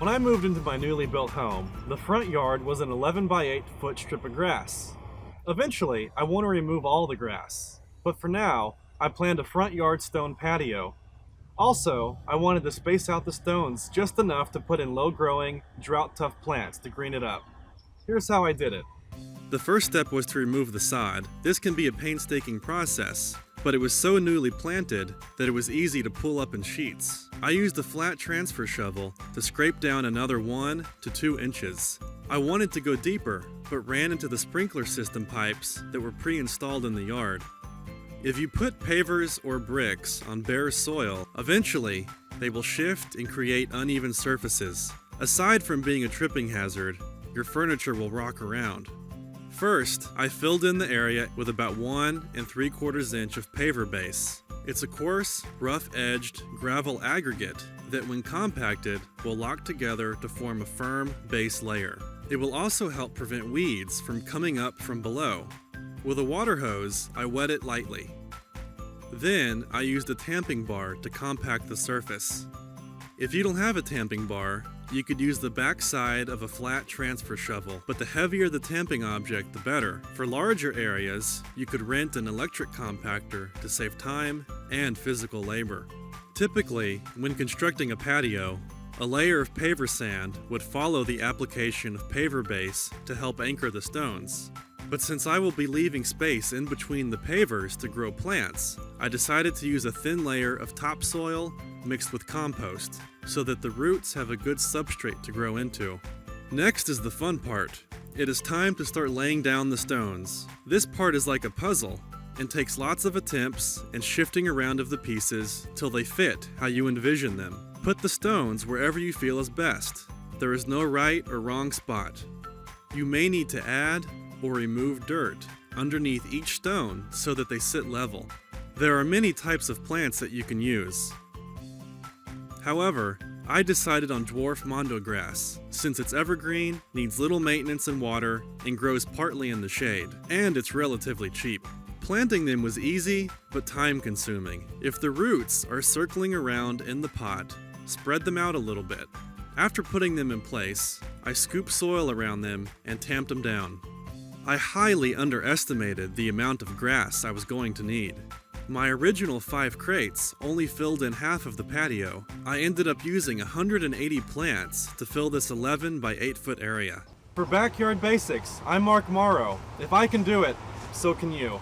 When I moved into my newly built home, the front yard was an 11 by 8 foot strip of grass. Eventually, I want to remove all the grass, but for now, I planned a front yard stone patio. Also, I wanted to space out the stones just enough to put in low-growing, drought-tough plants to green it up. Here's how I did it. The first step was to remove the sod. This can be a painstaking process, but it was so newly planted that it was easy to pull up in sheets. I used a flat transfer shovel to scrape down another 1 to 2 inches. I wanted to go deeper, but ran into the sprinkler system pipes that were pre-installed in the yard. If you put pavers or bricks on bare soil, eventually they will shift and create uneven surfaces. Aside from being a tripping hazard, your furniture will rock around. First, I filled in the area with about 1 3/4 inch of paver base. It's a coarse, rough-edged gravel aggregate that when compacted will lock together to form a firm base layer. It will also help prevent weeds from coming up from below. With a water hose, I wet it lightly. Then, I used a tamping bar to compact the surface. If you don't have a tamping bar, you could use the back side of a flat transfer shovel, but the heavier the tamping object, the better. For larger areas, you could rent an electric compactor to save time and physical labor. Typically, when constructing a patio, a layer of paver sand would follow the application of paver base to help anchor the stones. But since I will be leaving space in between the pavers to grow plants, I decided to use a thin layer of topsoil mixed with compost so that the roots have a good substrate to grow into. Next is the fun part. It is time to start laying down the stones. This part is like a puzzle and takes lots of attempts and shifting around of the pieces till they fit how you envision them. Put the stones wherever you feel is best. There is no right or wrong spot. You may need to add or remove dirt underneath each stone so that they sit level. There are many types of plants that you can use. However, I decided on dwarf mondo grass, since it's evergreen, needs little maintenance and water, and grows partly in the shade, and it's relatively cheap. Planting them was easy, but time-consuming. If the roots are circling around in the pot, spread them out a little bit. After putting them in place, I scooped soil around them and tamped them down. I highly underestimated the amount of grass I was going to need. My original 5 crates only filled in half of the patio. I ended up using 180 plants to fill this 11 by 8 foot area. For Backyard Basics, I'm Mark Morrow. If I can do it, so can you.